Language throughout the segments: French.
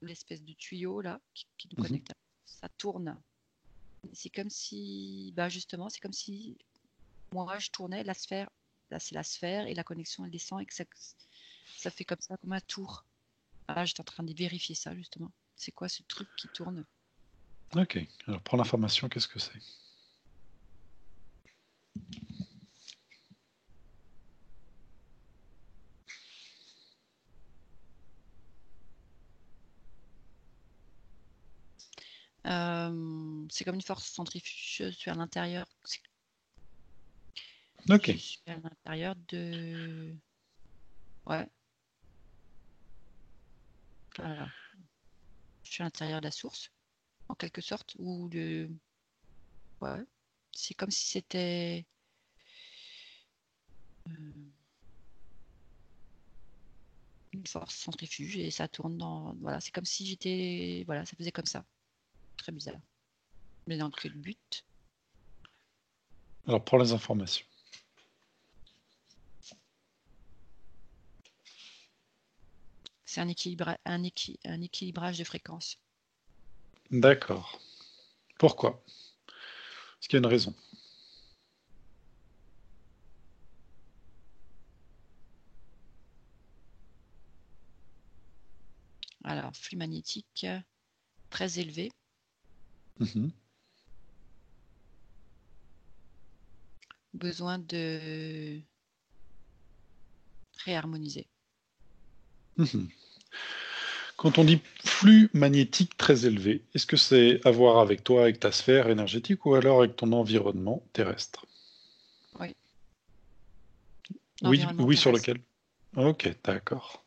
l'espèce de tuyau là qui nous Mhm. connecte, ça tourne. C'est comme si, justement, c'est comme si moi je tournais la sphère. Là, c'est la sphère et la connexion elle descend et que ça fait comme ça, comme un tour. Ah, j'étais en train de vérifier ça justement. C'est quoi ce truc qui tourne? Ok, alors pour l'information, qu'est-ce que c'est? C'est comme une force centrifugeuse vers l'intérieur. Ok, Je suis à l'intérieur de... Ouais, voilà. Je suis à l'intérieur de la source, en quelque sorte, ou de... Ouais. C'est comme si c'était... une force centrifuge et ça tourne dans... Voilà, c'est comme si j'étais... Voilà, ça faisait comme ça. Très bizarre. Mais dans quel but? alors pour les informations. C'est un équilibrage de fréquences. D'accord. Pourquoi? Est-ce qu'il y a une raison? Alors, flux magnétique très élevé. Mhm. Besoin de réharmoniser. Mhm. Quand on dit flux magnétique très élevé, est-ce que c'est à voir avec toi, avec ta sphère énergétique, ou alors avec ton environnement terrestre? Oui, Oui, l'environnement oui, sur terrestre. lequel? Ok, d'accord.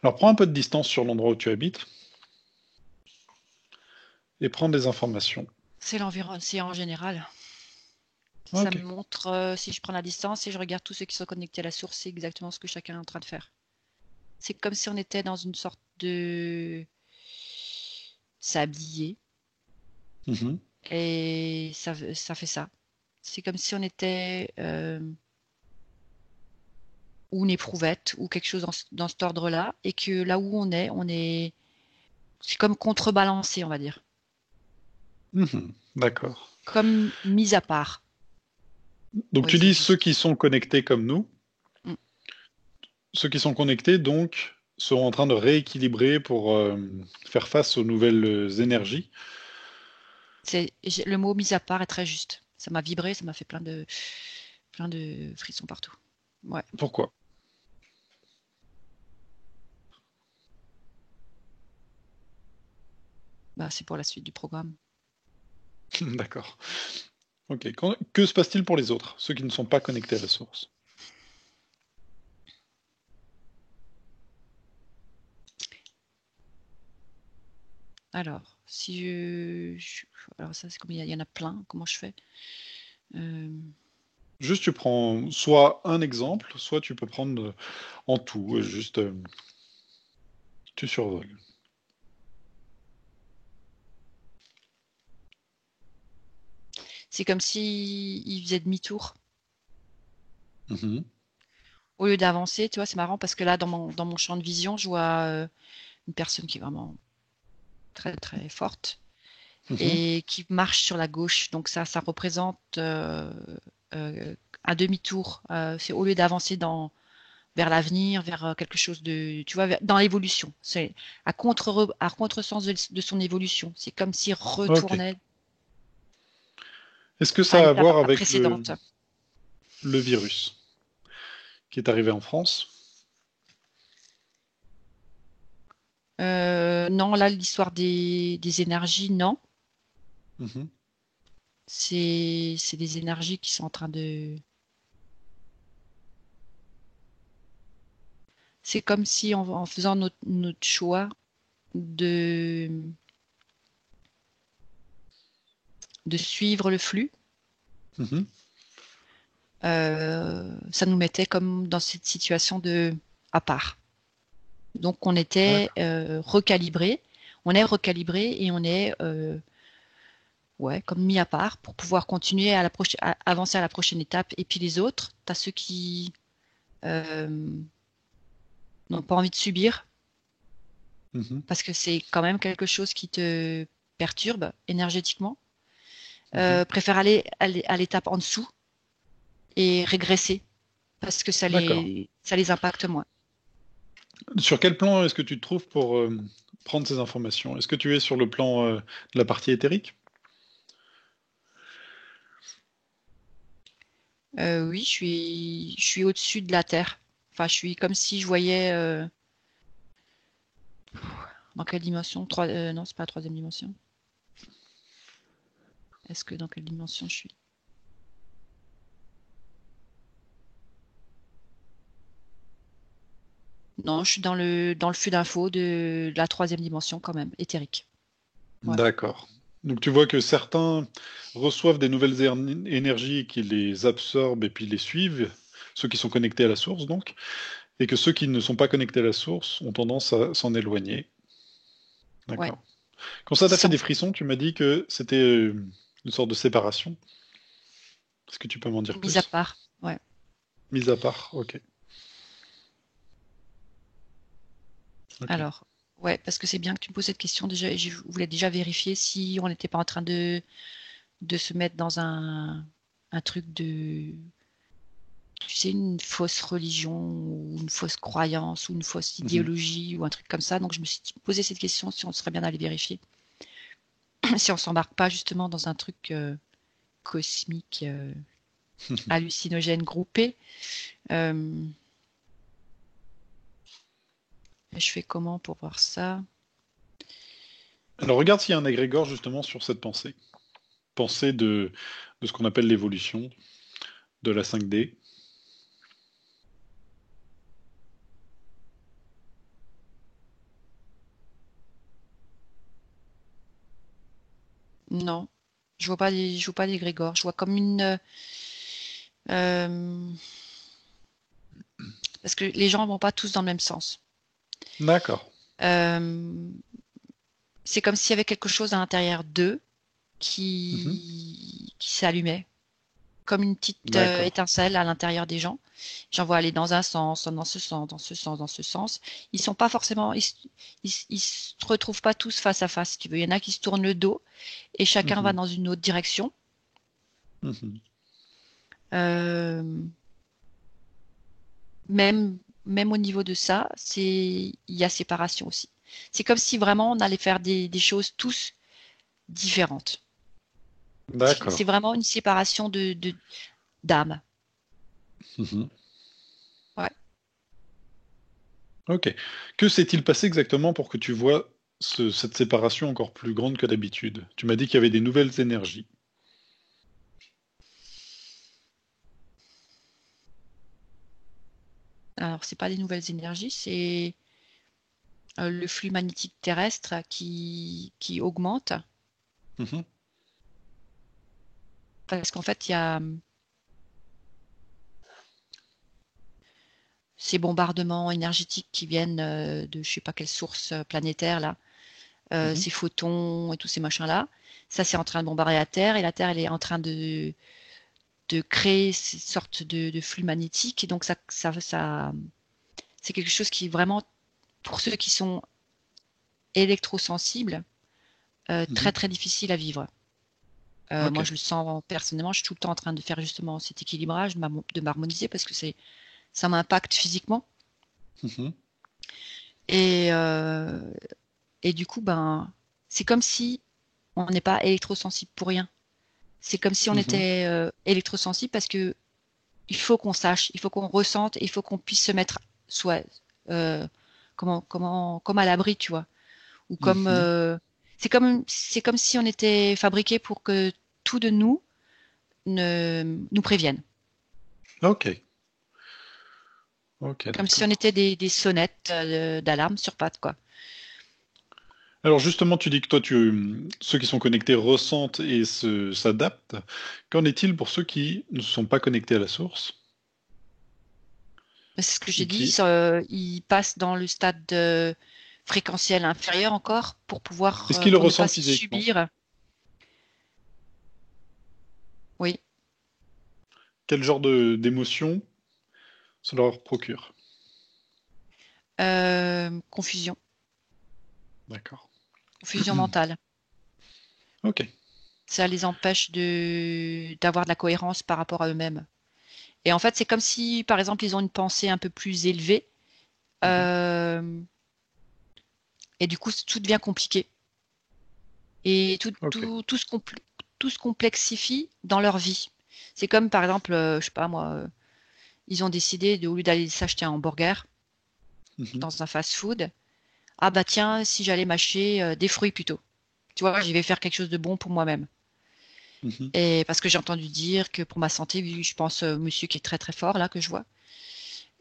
Alors prends un peu de distance sur l'endroit où tu habites et prends des informations. C'est l'environnement, c'est en général. Ça Ok. me montre, si je prends la distance et je regarde tous ceux qui sont connectés à la source, c'est exactement ce que chacun est en train de faire. C'est comme si on était dans une sorte de sablier Mhm. et ça fait ça. C'est comme si on était ou une éprouvette ou quelque chose dans cet ordre-là et que là où c'est comme contrebalancé, on va dire, Mhm. D'accord. comme mis à part. Donc Oui, tu c'est dis ceux juste. qui sont connectés comme nous, Mm. ceux qui sont connectés donc seront en train de rééquilibrer pour faire face aux nouvelles énergies. Le mot mis à part est très juste. Ça m'a vibré, ça m'a fait plein de frissons partout. Ouais, Pourquoi? c'est pour la suite du programme. D'accord. Ok. Que se passe-t-il pour les autres, ceux qui ne sont pas connectés à la source? Alors, alors ça, c'est comme il y en a plein. Comment je fais? Euh, Juste, tu prends soit un exemple, soit tu peux prendre en tout. Juste, tu survoles. c'est comme si il faisait demi-tour. Mhm. Au lieu d'avancer, tu vois, c'est marrant parce que là, dans mon champ de vision, je vois une personne qui est vraiment très, très forte Mhm. et qui marche sur la gauche. Donc ça représente un demi-tour. C'est au lieu d'avancer vers l'avenir, vers quelque chose de, tu vois, dans l'évolution. C'est à contresens de son évolution. C'est comme s'il Ok. retournait Est-ce que à ça a à l'étape voir avec précédente. le virus qui est arrivé en France? Non, là, l'histoire des énergies, non. Mhm. C'est des énergies qui sont en train de... C'est comme si en faisant notre choix de, de suivre le flux, Mhm. ça nous mettait comme dans cette situation de à part. Donc on était D'accord. recalibré, on est recalibré et on est ouais, comme mis à part pour pouvoir continuer à avancer à la prochaine étape. Et puis les autres, tu as ceux qui euh, n'ont pas envie de subir Mhm. parce que c'est quand même quelque chose qui te perturbe énergétiquement, Mhm. préfèrent aller à l'étape en dessous et régresser parce que D'accord. ça les impacte moins. Sur quel plan est-ce que tu te trouves pour prendre ces informations? Est-ce que tu es sur le plan de la partie éthérique? Oui, je suis au-dessus de la Terre. Enfin, je suis comme si je voyais dans quelle dimension? Non, c'est pas la troisième dimension. Est-ce que dans quelle dimension je suis? Non, je suis dans le flux d'infos de la troisième dimension quand même, éthérique. Ouais. D'accord. Donc tu vois que certains reçoivent des nouvelles énergies qui les absorbent et puis les suivent, ceux qui sont connectés à la source donc, et que ceux qui ne sont pas connectés à la source ont tendance à s'en éloigner. Ouais. D'accord. Quand ça t'a fait Sans des frissons, tu m'as dit que c'était une sorte de séparation. Est-ce que tu peux m'en dire mise à plus? part. Ouais. Mis à part, ok. Ok. Alors, ouais, parce que c'est bien que tu me poses cette question. Déjà, et je voulais déjà vérifier si on n'était pas en train de se mettre dans un truc de, tu sais, une fausse religion ou une fausse croyance ou une fausse Mhm. idéologie ou un truc comme ça. Donc, je me suis posé cette question si on serait bien d'aller vérifier. Si on s'embarque pas justement dans un truc cosmique, hallucinogène, groupé. Euh, je fais comment pour voir ça? Alors regarde s'il y a un agrégore justement sur cette pensée. Pensée de ce qu'on appelle l'évolution de la 5D. Non, je vois pas d'égrégore. Je vois comme euh, parce que les gens vont pas tous dans le même sens. D'accord. Euh, c'est comme s'il y avait quelque chose à l'intérieur d'eux Mhm. qui s'allumait, comme une petite D'accord. étincelle à l'intérieur des gens. J'en vois aller dans un sens, dans ce sens, dans ce sens, dans ce sens. Ils sont pas forcément, ils se retrouvent pas tous face à face, si tu veux. Il y en a qui se tournent le dos et chacun va Mhm. dans une autre direction. Mhm. Euh, même, même au niveau de ça, il y a séparation aussi. C'est comme si vraiment on allait faire des choses tous différentes. D'accord. C'est vraiment une séparation d'âme. Mhm. Ouais. Ok. Que s'est-il passé exactement pour que tu vois cette séparation encore plus grande que d'habitude? Tu m'as dit qu'il y avait des nouvelles énergies. Alors, c'est pas des nouvelles énergies, c'est le flux magnétique terrestre qui augmente. Mhm. Parce qu'en fait, il y a ces bombardements énergétiques qui viennent de je sais pas quelle source planétaire là, Mhm. ces photons et tous ces machins-là. Ça, c'est en train de bombarder la Terre et la Terre, elle est en train de créer ces sortes de flux magnétiques. Et donc, c'est quelque chose qui est vraiment, pour ceux qui sont électrosensibles, très, Mhm. très difficile à vivre. Ok. Moi, je le sens personnellement, je suis tout le temps en train de faire justement cet équilibrage, de m'harmoniser parce que ça m'impacte physiquement. Mhm. Et, euh, et du coup, ben, c'est comme si on n'est pas électrosensible pour rien. C'est comme si on Mhm. était électrosensible parce que il faut qu'on sache, il faut qu'on ressente, il faut qu'on puisse se mettre soit euh, comme à l'abri, tu vois, ou comme Mhm. c'est comme si on était fabriqué pour que tout de nous nous prévienne, Ok. Ok, comme si on d'accord. était des sonnettes d'alarme sur pattes, quoi. Alors justement, tu dis que toi, ceux qui sont connectés ressentent et s'adaptent. Qu'en est-il pour ceux qui ne sont pas connectés à la source C'est ce que j'ai et dit, qui... ils passent dans le stade fréquentiel inférieur encore Est-ce qu'ils le pour ne pas ressentent physiquement? subir. Oui, Quel genre d'émotion ça leur procure? confusion. D'accord. Confusion mentale. Ok. Ça les empêche d'avoir de la cohérence par rapport à eux-mêmes. Et en fait, c'est comme si, par exemple, ils ont une pensée un peu plus élevée. Mhm. euh, et du coup, tout devient compliqué. Et Ok. tout se complexifie dans leur vie. C'est comme, par exemple, je sais pas moi, ils ont décidé, au lieu d'aller s'acheter un hamburger Mhm. dans un fast-food, ah bah tiens, si j'allais m'acheter des fruits plutôt. Tu vois, j'y vais faire quelque chose de bon pour moi-même. Mhm. Et parce que j'ai entendu dire que pour ma santé, oui, je pense monsieur qui est très très fort là que je vois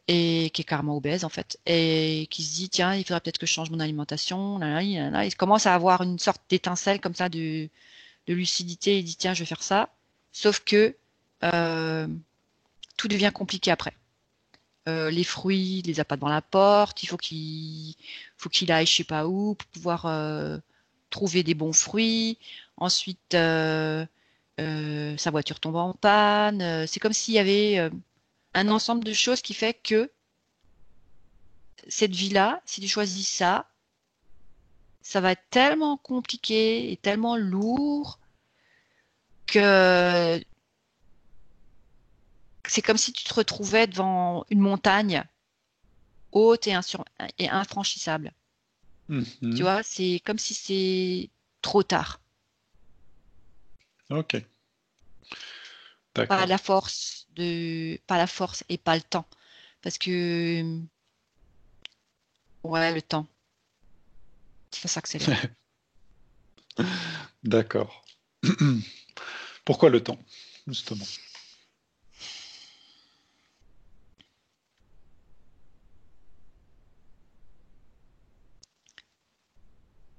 et qui est carrément obèse en fait et qui se dit tiens, il faudrait peut-être que je change mon alimentation. Là, là, là, là. Il commence à avoir une sorte d'étincelle comme ça de lucidité. Il dit tiens, je vais faire ça. Sauf que euh, tout devient compliqué après. Les fruits, il les a pas devant la porte. Faut qu'il aille je sais pas où pour pouvoir trouver des bons fruits. Ensuite, sa voiture tombe en panne. C'est comme s'il y avait un ensemble de choses qui fait que cette vie-là, si tu choisis ça, ça va être tellement compliqué et tellement lourd que c'est comme si tu te retrouvais devant une montagne haute et infranchissable. Tu Mhm. vois, c'est comme si c'est trop tard. Ok. Pas D'accord. la pas la force et pas le temps. Parce que, ouais, le temps, ça s'accélère. D'accord. Pourquoi le temps, justement?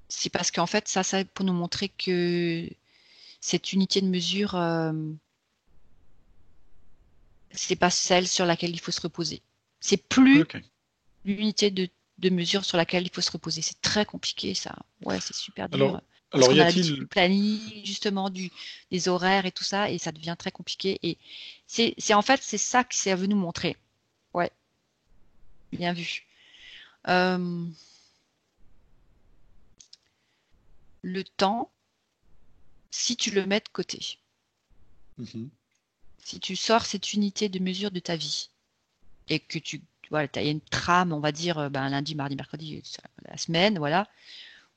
C'est parce qu'en fait, ça, c'est pour nous montrer que cette unité de mesure, c'est pas celle sur laquelle il faut se reposer. C'est plus Ok. l'unité de mesure sur laquelle il faut se reposer. C'est très compliqué, ça. Ouais, c'est super dur. Alors, Parce alors qu'on y a l'habitude du a-t-il... planning, justement, des horaires et tout ça, et ça devient très compliqué. Et en fait, c'est ça que c'est à nous montrer. Ouais, bien vu. Euh, le temps, si tu le mets de côté, Mhm. si tu sors cette unité de mesure de ta vie, et que voilà, il y a une trame, on va dire, ben, lundi, mardi, mercredi, la semaine, voilà,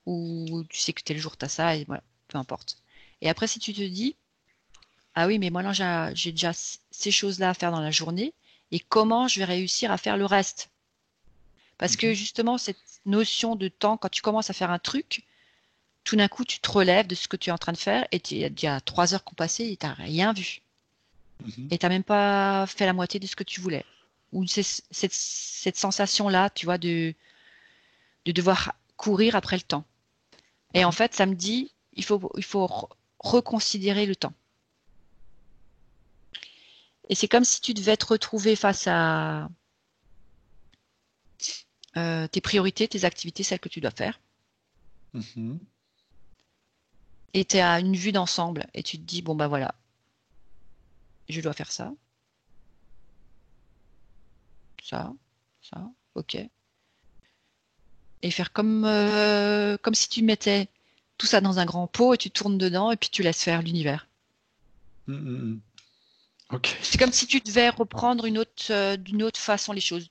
où tu sais que tel jour tu as ça, et voilà, peu importe. Et après, si tu te dis, ah oui, mais moi, là, j'ai déjà ces choses-là à faire dans la journée, et comment je vais réussir à faire le reste? Parce que Mhm. justement, cette notion de temps, quand tu commences à faire un truc, tout d'un coup, tu te relèves de ce que tu es en train de faire, et il y a déjà 3 heures qui ont passé, et tu n'as rien vu. Mhm. Et tu n'as même pas fait la moitié de ce que tu voulais. Ou c'est cette sensation-là, tu vois, de devoir courir après le temps. Et en Mhm. fait, ça me dit, il faut reconsidérer le temps. Et c'est comme si tu devais te retrouver face à tes priorités, tes activités, celles que tu dois faire. Mhm. Et tu as une vue d'ensemble. Et tu te dis, bon, bah voilà, je dois faire ça, ça, ça, ok. Et faire comme si tu mettais tout ça dans un grand pot et tu tournes dedans et puis tu laisses faire l'univers. Mhm. Ok. C'est comme si tu devais reprendre d'une autre façon les choses.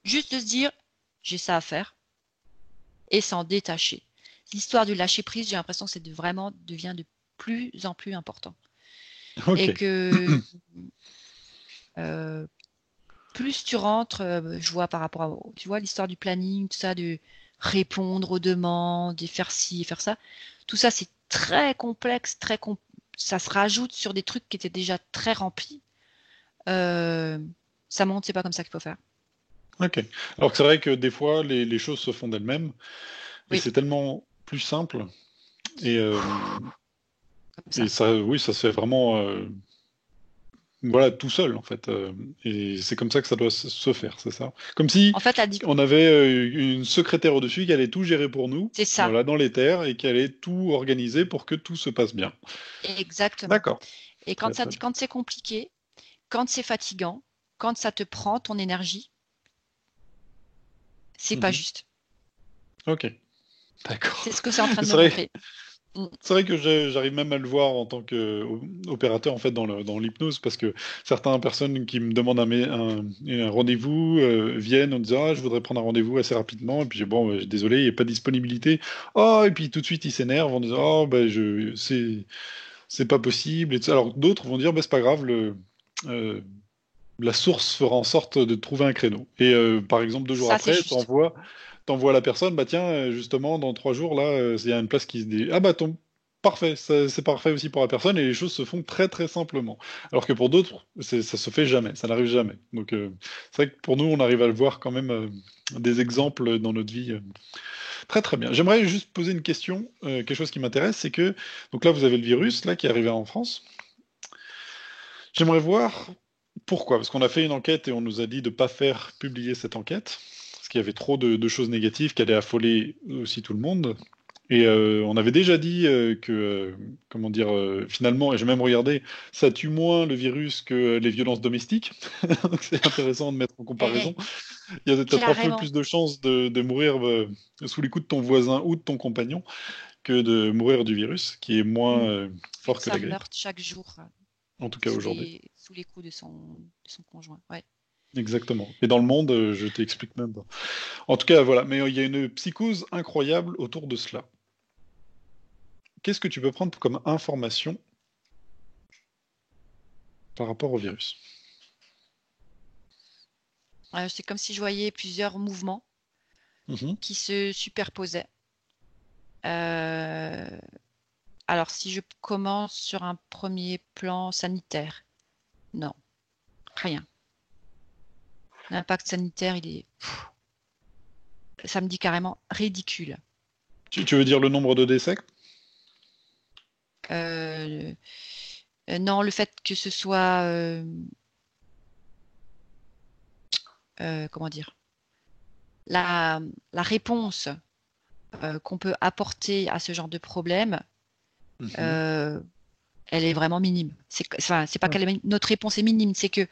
Juste de se dire, j'ai ça à faire et s'en détacher. L'histoire du lâcher prise, j'ai l'impression que vraiment devient de plus en plus important. Ok. Et que euh, plus tu rentres, je vois par rapport tu vois, l'histoire du planning, tout ça, de répondre aux demandes, et faire ci, et faire ça. Tout ça, c'est très complexe, ça se rajoute sur des trucs qui étaient déjà très remplis. Euh, ça monte, c'est pas comme ça qu'il faut faire. Ok. Alors que c'est vrai que des fois, les choses se font d'elles-mêmes et Oui, c'est tellement plus simple et, euh, comme et ça. ça, oui, ça se fait vraiment, voilà, tout seul en fait. Et c'est comme ça que ça doit se faire, c'est ça. Comme si En fait, on avait une secrétaire au-dessus qui allait tout gérer pour nous, c'est ça, voilà, dans les terres et qui allait tout organiser pour que tout se passe bien. exactement. D'accord. Et Très très bien. quand c'est compliqué, quand c'est fatigant, quand ça te prend ton énergie, c'est pas Mhm. juste. Ok. D'accord. C'est ce que c'est en train de C'est me vrai, montrer. Mm. c'est vrai que j'arrive même à le voir en tant qu'opérateur en fait dans l'hypnose parce que certaines personnes qui me demandent un rendez-vous viennent en disant ah je voudrais prendre un rendez-vous assez rapidement et puis bon désolé il n'y a pas de disponibilité. Oh et puis tout de suite ils s'énervent en disant oh ben c'est pas possible et tout ça. Alors d'autres vont dire bah, c'est pas grave euh, la source fera en sorte de trouver un créneau. Et par exemple, 2 jours Ça, c'est après, juste. t'envoies à la personne, bah tiens, justement, dans 3 jours, là, il y a une place qui se dit, ah bah tombe. Parfait, c'est parfait aussi pour la personne et les choses se font très très simplement. Alors que pour d'autres, ça se fait jamais, ça n'arrive jamais. Donc c'est vrai que pour nous, on arrive à le voir quand même des exemples dans notre vie. Très très bien. J'aimerais juste poser une question, quelque chose qui m'intéresse, c'est que donc là vous avez le virus là qui est arrivé en France. J'aimerais voir pourquoi, parce qu'on a fait une enquête et on nous a dit de ne pas faire publier cette enquête, parce qu'il y avait trop de choses négatives qui allaient affoler aussi tout le monde. Et on avait déjà dit que, comment dire, finalement, et j'ai même regardé, ça tue moins le virus que les violences domestiques. Donc c'est intéressant de mettre en comparaison. Eh, Il y a peut-être 3 fois carrément. plus de chances de mourir sous les coups de ton voisin ou de ton compagnon que de mourir du virus, qui est moins Une fort que la femme grippe, meurt chaque jour en tout cas aujourd'hui. sous les coups de son conjoint. Ouais. Exactement. Et dans le monde, je t'explique même pas. En tout cas, voilà. Mais il y a une psychose incroyable autour de cela. Qu'est-ce que tu peux prendre comme information par rapport au virus? C'est comme si je voyais plusieurs mouvements Mhm. qui se superposaient. Euh, alors, si je commence sur un premier plan sanitaire, non, rien. L'impact sanitaire, ça me dit carrément ridicule. Tu veux dire le nombre de décès? Euh, non, le fait que ce soit, comment dire, la, la réponse qu'on peut apporter à ce genre de problème, Mhm. euh, elle est vraiment minime. Enfin, c'est pas Ouais. notre réponse est minime, c'est que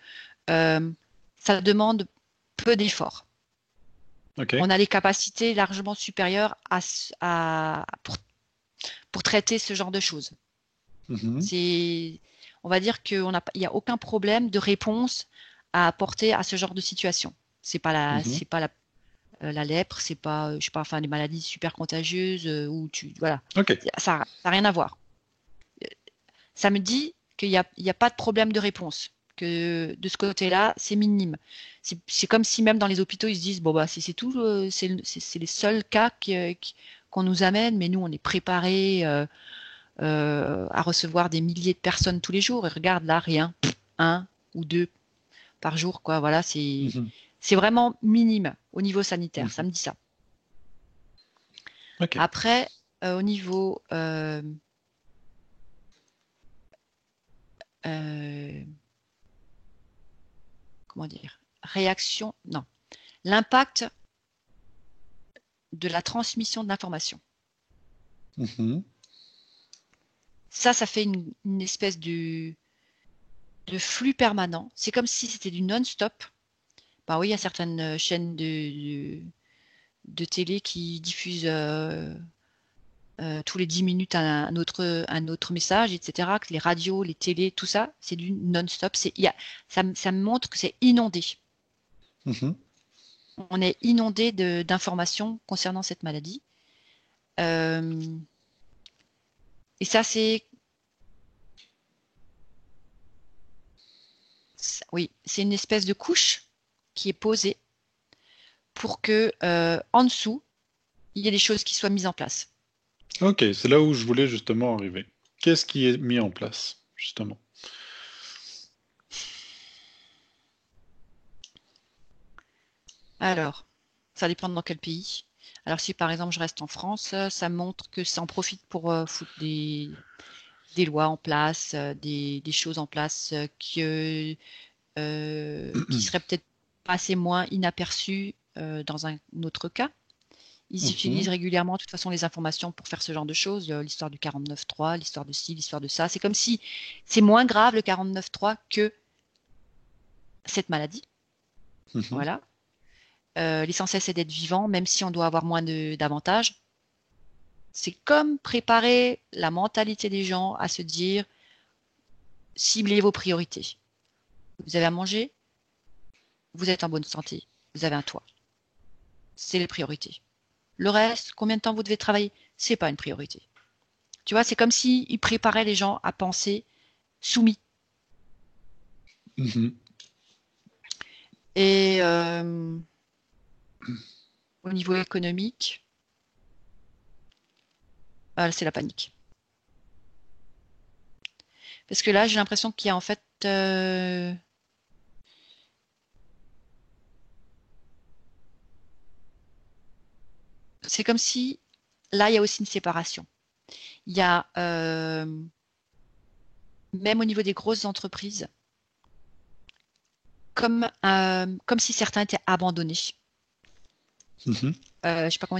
euh, ça demande peu d'efforts. Ok. On a les capacités largement supérieures pour traiter ce genre de choses. Mhm. On va dire qu'il n'y a aucun problème de réponse à apporter à ce genre de situation. Mhm. C'est pas la lèpre, c'est pas, je sais pas, enfin, les maladies super contagieuses voilà, Ok. ça n'a rien à voir. Ça me dit il y a pas de problème de réponse, que de ce côté-là, c'est minime. C'est comme si même dans les hôpitaux, ils se disent, bon, bah, c'est tout, c'est les seuls cas qu'on nous amène, mais nous, on est préparés à recevoir des milliers de personnes tous les jours. Et regarde, là, rien, un ou deux par jour, quoi. Voilà, Mhm. c'est vraiment minime au niveau sanitaire. Ça Mhm. me dit ça. Ok. Après, au niveau euh, comment dire, réaction, non, l'impact de la transmission de l'information. Mhm. Ça fait une espèce de flux permanent. C'est comme si c'était du non-stop. Bah oui, il y a certaines chaînes de télé qui diffusent tous les 10 minutes un autre message, etc. Que les radios, les télés, tout ça, c'est du non-stop. Ça me montre que c'est inondé. Mhm. On est inondé d'informations concernant cette maladie. Euh, et ça, oui, c'est une espèce de couche qui est posée pour que en dessous, il y ait des choses qui soient mises en place. Ok, c'est là où je voulais justement arriver. Qu'est-ce qui est mis en place, justement? Alors, ça dépend dans quel pays. Alors, si par exemple je reste en France, ça montre que ça en profite pour foutre des lois en place, des choses en place qui seraient peut-être passées moins inaperçues dans un autre cas. Ils Mhm. utilisent régulièrement, de toute façon, les informations pour faire ce genre de choses, l'histoire du 49.3, l'histoire de ci, l'histoire de ça. C'est comme si c'est moins grave le 49.3 que cette maladie. Mhm. Voilà. L'essentiel, c'est d'être vivant, même si on doit avoir moins d'avantages. C'est comme préparer la mentalité des gens à se dire, ciblez vos priorités. Vous avez à manger, vous êtes en bonne santé, vous avez un toit. C'est les priorités. Le reste, combien de temps vous devez travailler, c'est pas une priorité. Tu vois, c'est comme s'ils préparaient les gens à penser soumis. Mhm. Et au niveau économique, c'est la panique. Parce que là, j'ai l'impression qu'il y a en fait... c'est comme si, là, il y a aussi une séparation. Il y a, même au niveau des grosses entreprises, comme si certains étaient abandonnés. Mhm. Je sais pas comment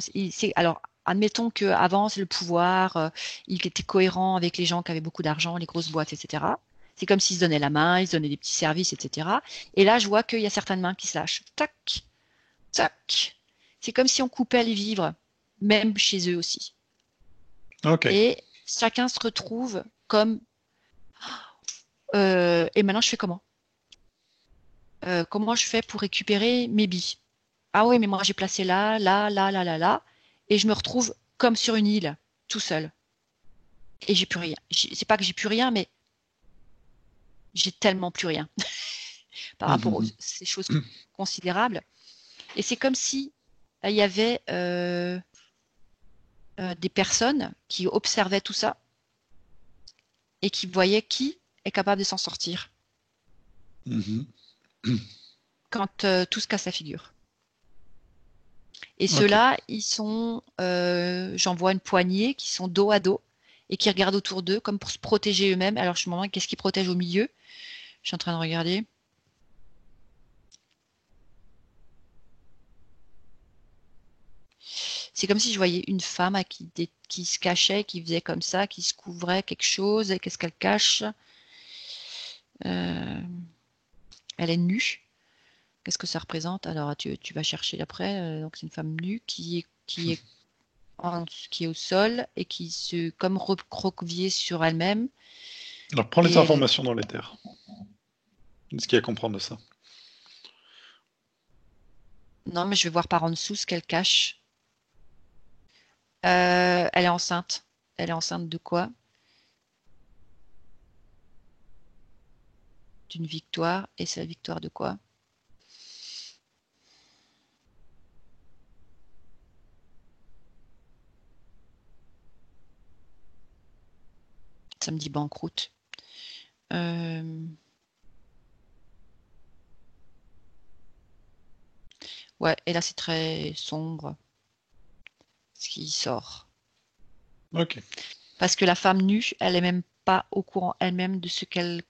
alors, admettons qu'avant, le pouvoir, il était cohérent avec les gens qui avaient beaucoup d'argent, les grosses boîtes, etc. C'est comme s'ils se donnaient la main, ils se donnaient des petits services, etc. Et là, je vois qu'il y a certaines mains qui se lâchent. Tac, tac. C'est comme si on coupait les vivres, même chez eux aussi. Ok. Et chacun se retrouve comme et maintenant je fais comment? Comment je fais pour récupérer mes billes? Ah oui, mais moi j'ai placé là, là, là, là, là, là, et je me retrouve comme sur une île, tout seul. Et j'ai plus rien. C'est pas que j'ai plus rien, mais j'ai tellement plus rien par rapport à Mhm. ces choses considérables. Et c'est comme si il y avait des personnes qui observaient tout ça et qui voyaient qui est capable de s'en sortir Mhm. quand tout se casse la figure. Et Ok. ceux-là, ils sont, j'en vois une poignée qui sont dos à dos et qui regardent autour d'eux comme pour se protéger eux-mêmes. Alors je me demande qu'est-ce qui protège au milieu. Je suis en train de regarder. C'est comme si je voyais une femme qui se cachait, qui faisait comme ça, qui se couvrait quelque chose. Et qu'est-ce qu'elle cache? Euh, Elle est nue. Qu'est-ce que ça représente? Alors tu vas chercher après. Donc c'est une femme nue qui est au sol et qui se comme recroquevillée sur elle-même. Alors, prends les Et elle, informations dans les terres. Ce qu'il y a à comprendre de ça. non, mais je vais voir par en dessous ce qu'elle cache. Elle est enceinte. Elle est enceinte de quoi? D'une victoire. Et c'est la victoire de quoi? Ça me dit banqueroute. Euh, Ouais, et là c'est très sombre ce qui sort. Ok. Parce que la femme nue, elle est même pas au courant elle-même de ce qu'elle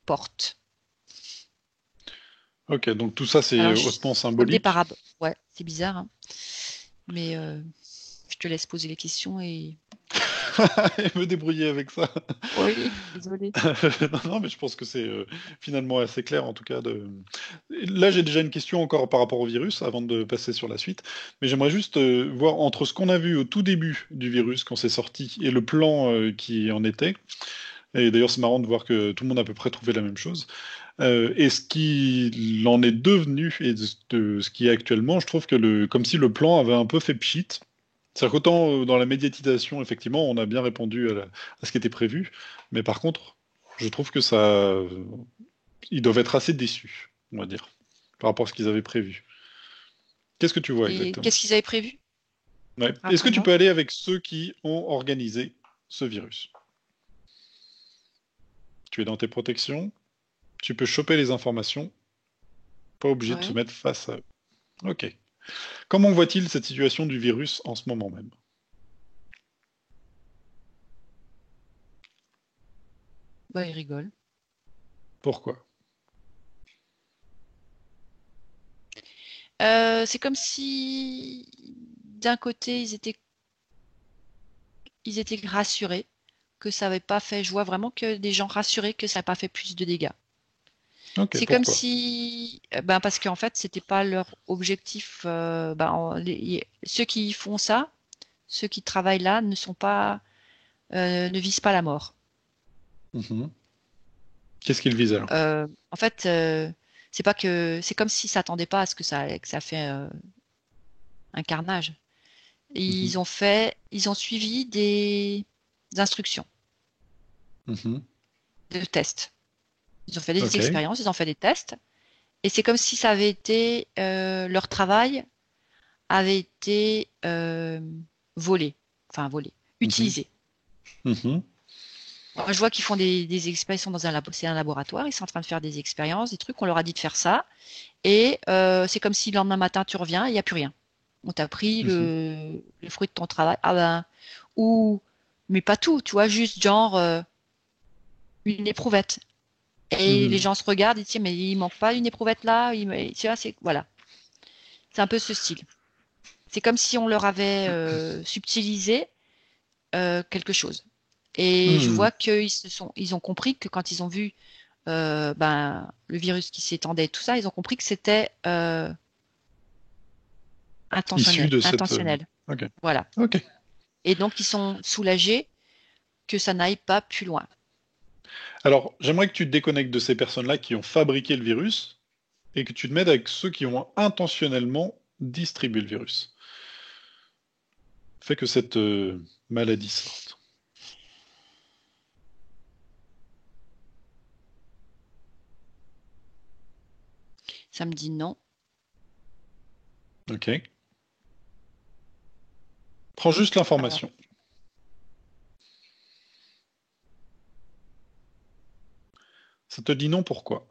porte. Ok. Donc tout ça, c'est Alors, hautement c'est comme des symbolique. parabres. Ouais, c'est bizarre, hein. Mais je te laisse poser les questions et... Et me débrouiller avec ça. Oui, désolée. Non, non, mais je pense que c'est finalement assez clair en tout cas. Là, j'ai déjà une question encore par rapport au virus avant de passer sur la suite. Mais j'aimerais juste voir entre ce qu'on a vu au tout début du virus quand c'est sorti et le plan qui en était. Et d'ailleurs, c'est marrant de voir que tout le monde a à peu près trouvé la même chose. Et ce qui en est devenu et de ce qui est actuellement, je trouve que comme si le plan avait un peu fait pchit. C'est-à-dire qu'autant dans la médiatisation, effectivement, on a bien répondu à ce qui était prévu, mais par contre, je trouve que ils doivent être assez déçus, on va dire, par rapport à ce qu'ils avaient prévu. Qu'est-ce que tu vois Et exactement? qu'est-ce qu'ils avaient prévu? Ouais. Est-ce que tu Rappelle-moi. peux aller avec ceux qui ont organisé ce virus? Tu es dans tes protections, tu peux choper les informations, pas obligé de se Ouais. mettre face à eux. Ok. Comment voit-il cette situation du virus en ce moment même? Bah, ils rigolent. Pourquoi? C'est comme si, d'un côté, ils étaient rassurés que ça n'avait pas fait. Je vois vraiment que des gens rassurés que ça n'a pas fait plus de dégâts. Ok, C'est comme pourquoi? si, ben parce qu'en fait, c'était pas leur objectif. Ben, ceux qui font ça ceux qui travaillent là ne visent pas la mort. Mhm. Qu'est-ce qu'ils visent alors? En fait, c'est pas que c'est comme s'ils s'attendaient pas à ce que ça fait un carnage. Mhm. Ils ont suivi des instructions Mhm. de tests. Ils ont fait des Ok. expériences, ils ont fait des tests, et c'est comme si ça avait été leur travail avait été volé, enfin volé, Mhm. utilisé. Mhm. Moi, je vois qu'ils font des expériences, ils sont dans c'est un laboratoire, ils sont en train de faire des expériences, des trucs, on leur a dit de faire ça, et c'est comme si le lendemain matin tu reviens, il n'y a plus rien. On t'a pris Mhm. le fruit de ton travail, ah ben, ou, mais pas tout, tu vois, juste genre une éprouvette. Et les Mhm. gens se regardent, ils disent, mais il manque pas une éprouvette là, tu vois, voilà. C'est un peu ce style. C'est comme si on leur avait subtilisé quelque chose. Et je Mhm. vois ils ont compris que quand ils ont vu le virus qui s'étendait, tout ça, ils ont compris que c'était Issu de cette. intentionnel. Ok. Voilà. Ok. Et donc ils sont soulagés que ça n'aille pas plus loin. Alors, j'aimerais que tu te déconnectes de ces personnes-là qui ont fabriqué le virus et que tu te mettes avec ceux qui ont intentionnellement distribué le virus. Fait que cette maladie sorte. Ça me dit non. Ok. Prends juste Alors, l'information. Ça te dit non pourquoi?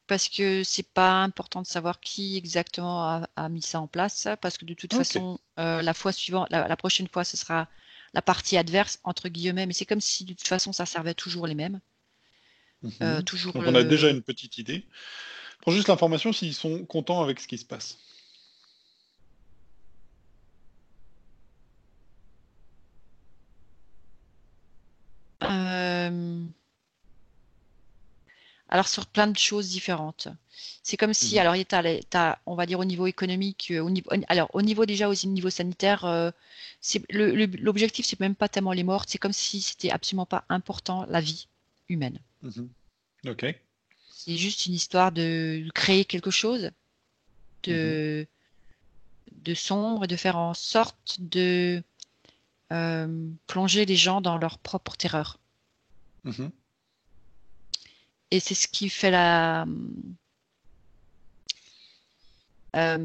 parce que c'est pas important de savoir qui exactement a mis ça en place, parce que de toute Ok. façon, la fois suivante, la prochaine fois, ce sera la partie adverse, entre guillemets, mais c'est comme si de toute façon, ça servait toujours les mêmes. Mhm. Toujours Donc on a déjà le. une petite idée. Prends juste l'information s'ils sont contents avec ce qui se passe. euh, Alors sur plein de choses différentes. C'est comme si, Mhm. alors on va dire au niveau économique, alors au niveau déjà au niveau sanitaire, l'objectif c'est même pas tellement les morts, c'est comme si c'était absolument pas important la vie humaine. Mhm. Ok. C'est juste une histoire de créer quelque chose Mhm. de sombre et de faire en sorte de plonger les gens dans leur propre terreur. Mhm. Et c'est ce qui fait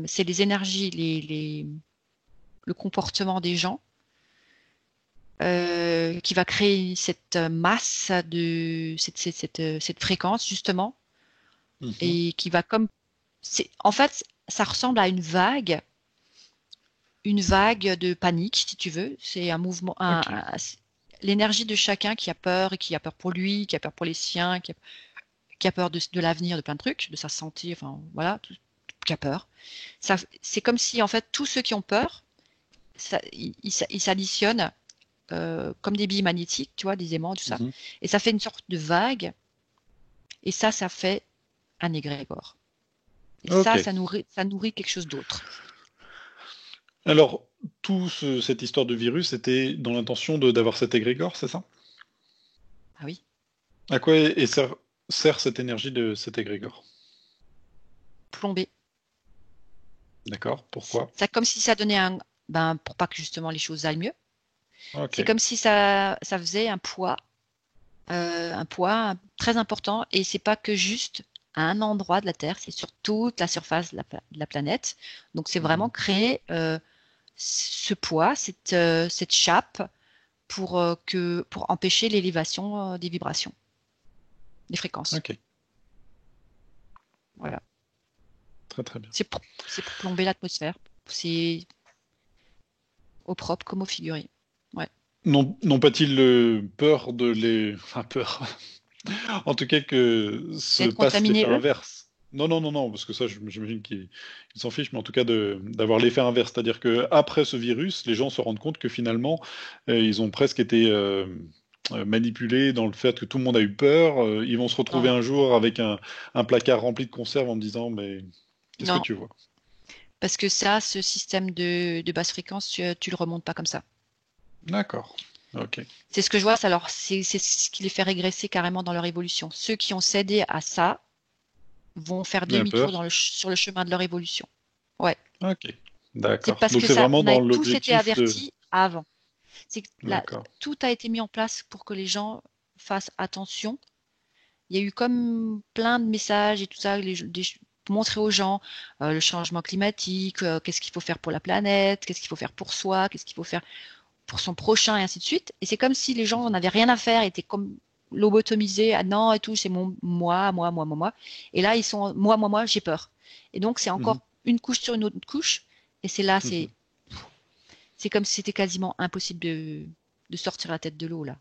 c'est les énergies, le comportement des gens qui va créer cette masse cette fréquence justement Mhm. et qui va comme en fait ça ressemble à une vague de panique si tu veux. C'est un mouvement, Ok. l'énergie de chacun qui a peur et qui a peur pour lui, qui a peur pour les siens, qui a peur de l'avenir, de plein de trucs, de sa santé, enfin voilà, qui a peur. Ça, c'est comme si en fait tous ceux qui ont peur, ils s'additionnent comme des billes magnétiques, tu vois, des aimants, tout ça. Mhm. Et ça fait une sorte de vague. Et ça fait un égrégore. Et Ok. ça nourrit quelque chose d'autre. Alors, cette histoire de virus était dans l'intention d'avoir cet égrégore, c'est ça? Ah oui, À quoi sert cette énergie de cet égrégore? plombé. D'accord, pourquoi? C'est comme si ça donnait pour pas que justement les choses aillent mieux. C'est Ok. comme si ça faisait un poids très important. Et c'est pas que juste à un endroit de la Terre, c'est sur toute la surface de la planète. Donc c'est vraiment Mhm. créer ce poids, cette chape pour empêcher l'élévation des vibrations, des fréquences. Ok, Voilà. très très bien. C'est pour plomber l'atmosphère. C'est au propre comme au figuré. Ouais. N'ont pas-ils peur de les... Enfin, peur. En tout cas, que se D'être passe contaminés, l'effet eux? inverse. Non, non, non, non, parce que ça, j'imagine qu'ils s'en fichent, mais en tout cas d'avoir l'effet inverse. C'est-à-dire que après ce virus, les gens se rendent compte que finalement, ils ont presque été manipulés dans le fait que tout le monde a eu peur. Ils vont se retrouver Non. un jour avec un placard rempli de conserves en me disant, mais... Qu'est-ce que Non, tu vois? parce que ça, ce système de basse fréquence, tu le remontes pas comme ça. D'accord. Ok. C'est ce que je vois, c'est ce qui les fait régresser carrément dans leur évolution. Ceux qui ont cédé à ça vont faire Bien demi-tour peur. sur le chemin de leur évolution. Ouais. Ok. C'est D'accord. parce Donc que c'est ça, vraiment on dans a tous été l'objectif de. avertis avant. C'est que D'accord. tout a été mis en place pour que les gens fassent attention. Il y a eu comme plein de messages et tout ça, pour montrer aux gens le changement climatique, qu'est-ce qu'il faut faire pour la planète, qu'est-ce qu'il faut faire pour soi, qu'est-ce qu'il faut faire pour son prochain et ainsi de suite. Et c'est comme si les gens n'avaient rien à faire, étaient comme lobotomisés, ah non et tout, c'est mon moi, moi, moi, moi, moi. Et là, ils sont moi, j'ai peur. Et donc, c'est Mhm. encore une couche sur une autre couche. Et c'est là, Mhm. c'est comme si c'était quasiment impossible de sortir la tête de l'eau là.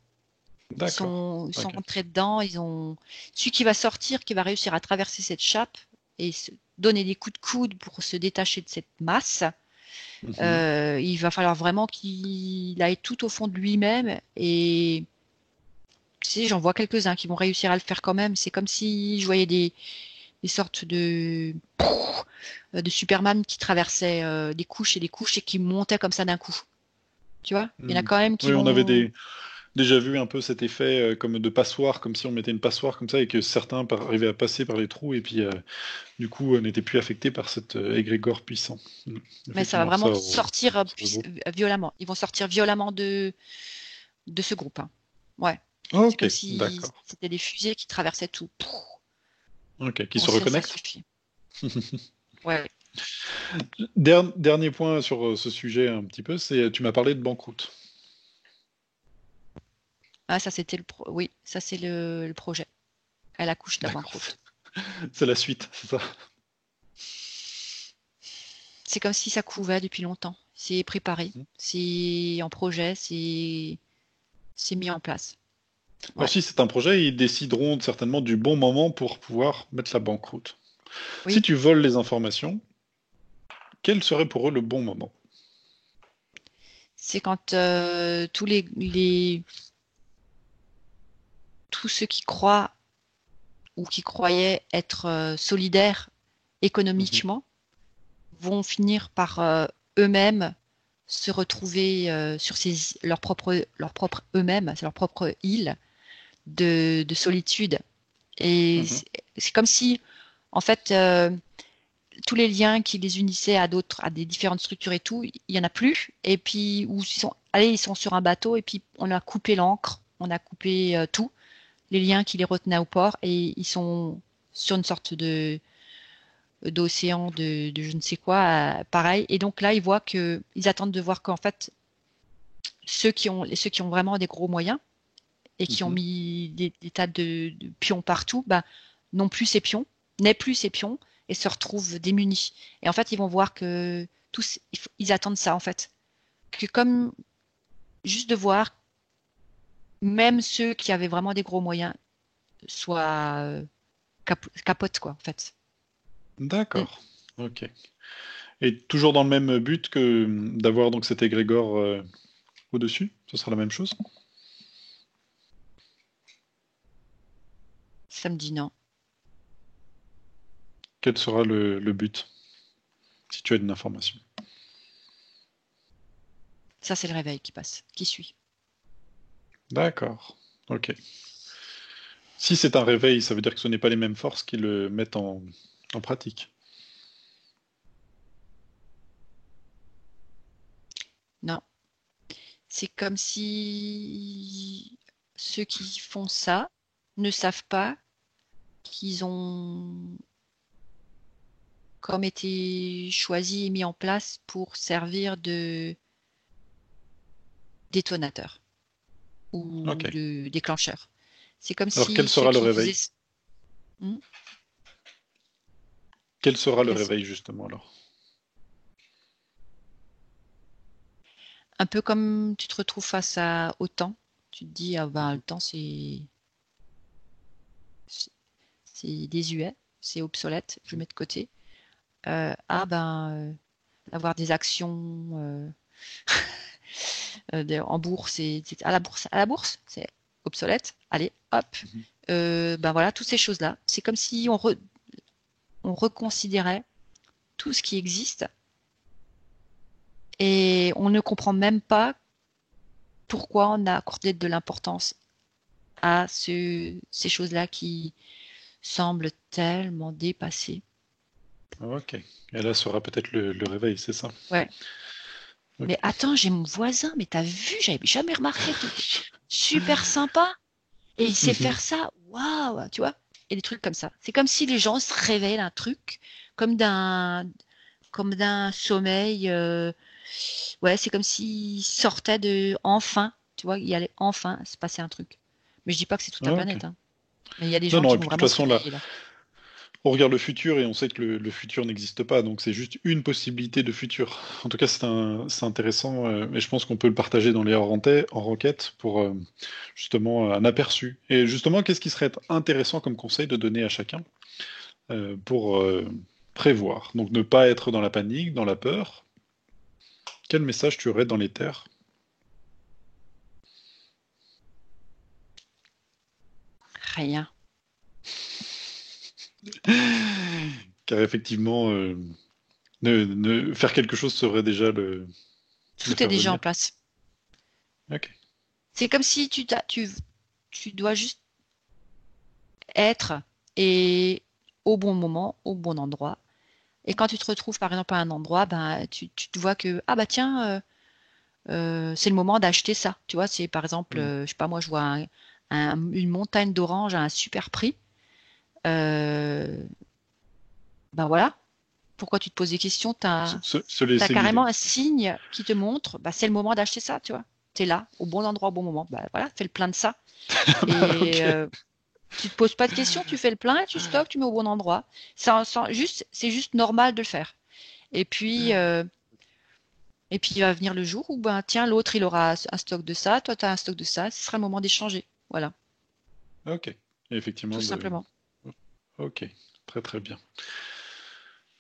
D'accord. Ils sont Ok. rentrés dedans, celui qui va sortir, qui va réussir à traverser cette chape et donner des coups de coude pour se détacher de cette masse, Mhm. il va falloir vraiment qu'il aille tout au fond de lui-même et tu sais, j'en vois quelques-uns qui vont réussir à le faire quand même. C'est comme si je voyais des sortes de Superman qui traversaient des couches et des couches et qui montaient comme ça d'un coup. Tu vois? Il y en a Mhm. quand même qui Oui, on avait vont. déjà vu un peu cet effet comme de passoire, comme si on mettait une passoire comme ça et que certains arrivaient à passer par les trous et puis du coup n'étaient plus affectés par cet égrégore puissant. Mhm. Mais ça va Effectivement, vraiment ça, sortir ça regroupe. violemment. Ils vont sortir violemment de ce groupe, hein. Ouais. C'est Ok, comme si d'accord. c'était des fusées qui traversaient tout. Ok, qui Bon, se ça reconnectent. suffit. Ouais. Dernier point sur ce sujet un petit peu, c'est tu m'as parlé de banqueroute. Ah, ça c'était oui, ça c'est le projet. Elle accouche de la D'accord, banqueroute. c'est la suite, c'est ça. C'est comme si ça couvait depuis longtemps. C'est préparé, c'est en projet, c'est mis en place. Alors Ouais. si c'est un projet, ils décideront certainement du bon moment pour pouvoir mettre la banqueroute. Si Oui, tu voles les informations, quel serait pour eux le bon moment? c'est quand tous ceux qui croient ou qui croyaient être solidaires Mhm, économiquement vont finir par eux-mêmes se retrouver sur leur propre eux-mêmes, c'est leur propre île de solitude. Et mhm, c'est comme si, en fait, tous les liens qui les unissaient à d'autres, à des différentes structures et tout, il y en a plus. Et puis, où ils sont sur un bateau et puis on a coupé l'ancre, on a coupé tout, les liens qui les retenaient au port et ils sont sur une sorte d'océan de je ne sais quoi, pareil. Et donc là, ils attendent de voir qu'en fait, ceux qui ont vraiment des gros moyens et qui ont mhm. mis des tas de pions partout, bah, n'ont plus ces pions, n'aient plus ces pions et se retrouvent démunis. Et en fait, ils vont voir que ils attendent ça, en fait. Que comme juste de voir, même ceux qui avaient vraiment des gros moyens, soient capotent, quoi, en fait. Mm. D'accord. Ok. Et toujours dans le même but que d'avoir donc cet égrégore au-dessus, ce sera la même chose? Ça me dit non. Quel sera le but, si tu as une information? Ça, c'est le réveil qui passe, qui suit. D'accord. Ok. Si c'est un réveil, ça veut dire que ce n'est pas les mêmes forces qui le mettent en pratique. Non. C'est comme si ceux qui font ça ne savent pas qu'ils ont comme été choisis et mis en place pour servir de détonateur ou Ok. de déclencheur. C'est comme Alors quel si ceux sera le qui faisaient. réveil? Hmm. Quel sera le Ben, réveil justement alors? un peu comme tu te retrouves au temps, tu te dis, ah ben, le Mhm. temps, c'est désuet, c'est obsolète, je le mets de côté. Avoir des actions en bourse, à la bourse, c'est obsolète. Allez, hop. Mhm. Ben voilà, toutes ces choses-là. C'est comme si on reconsidérait tout ce qui existe. Et on ne comprend même pas pourquoi on a accordé de l'importance à ces choses-là qui semblent tellement dépassées. Ok. Et là sera peut-être le réveil, c'est ça? Ouais. Ok. Mais attends, j'ai mon voisin, mais t'as vu, j'avais jamais remarqué tout. Super sympa. Et il sait Mhm. faire ça. Waouh, tu vois? Et des trucs comme ça. C'est comme si les gens se réveillent d'un truc, comme d'un sommeil. Ouais, c'est comme s'ils sortaient de enfin, tu vois, il allait enfin se passer un truc. Mais je dis pas que c'est toute la Ok. planète, hein. Mais il y a des Non, gens non, qui et vont puis de toute vraiment se façon, là, réveiller là. on regarde le futur et on sait que le futur n'existe pas, donc c'est juste une possibilité de futur. En tout cas, c'est intéressant, et je pense qu'on peut le partager dans les hors-enquêtes pour justement un aperçu. Et justement, qu'est-ce qui serait intéressant comme conseil de donner à chacun pour prévoir? Donc ne pas être dans la panique, dans la peur. Quel message tu aurais dans les terres? Rien. Car effectivement, faire quelque chose serait déjà le Tout est faire déjà en venir. place. Ok. C'est comme si tu dois juste être et au bon moment, au bon endroit. Et quand tu te retrouves par exemple à un endroit, ben tu te vois que ah bah tiens, c'est le moment d'acheter ça. Tu vois, c'est par exemple, Mm. je sais pas moi, je vois une montagne d'oranges à un super prix. Ben voilà. Pourquoi tu te poses des questions? Se T'as laisser carrément guider. un signe qui te montre, bah, c'est le moment d'acheter ça, tu vois. T'es là, au bon endroit, au bon moment. Bah voilà, fais le plein de ça. Et Ok. tu te poses pas de questions, tu fais le plein, tu stockes, tu mets au bon endroit. C'est juste normal de le faire. Et puis, euh, et puis il va venir le jour où, ben tiens, l'autre il aura un stock de ça, toi tu as un stock de ça, ce sera le moment d'échanger. Voilà, Ok. Et tout effectivement, simplement. ok. Très très bien.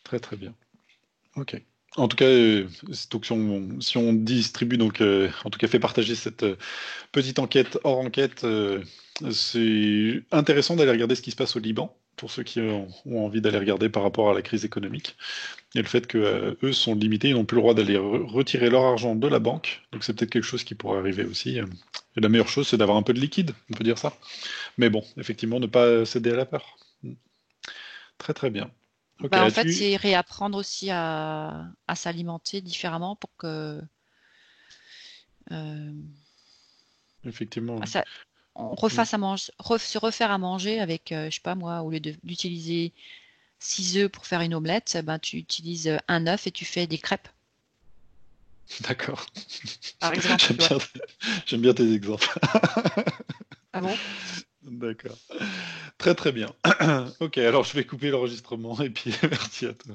Très très bien. Ok. En tout cas, donc si on distribue, donc en tout cas fait partager cette petite enquête hors enquête, c'est intéressant d'aller regarder ce qui se passe au Liban, pour ceux qui ont envie d'aller regarder par rapport à la crise économique. Et le fait que eux sont limités, ils n'ont plus le droit d'aller retirer leur argent de la banque. Donc c'est peut-être quelque chose qui pourrait arriver aussi. Et la meilleure chose, c'est d'avoir un peu de liquide, on peut dire ça. Mais bon, effectivement, ne pas céder à la peur. Très très bien. Ok, Bah, en fait, as-tu... c'est réapprendre aussi à s'alimenter différemment pour que euh, Effectivement. ça, on Mm. refasse à manger, se refaire à manger avec, je sais pas moi, au lieu d'utiliser 6 œufs pour faire une omelette, ben tu utilises un œuf et tu fais des crêpes, D'accord. par exemple, J'aime tu vois. bien, j'aime bien tes exemples. Ah bon? D'accord. Très très bien. Ok, alors je vais couper l'enregistrement et puis merci à toi.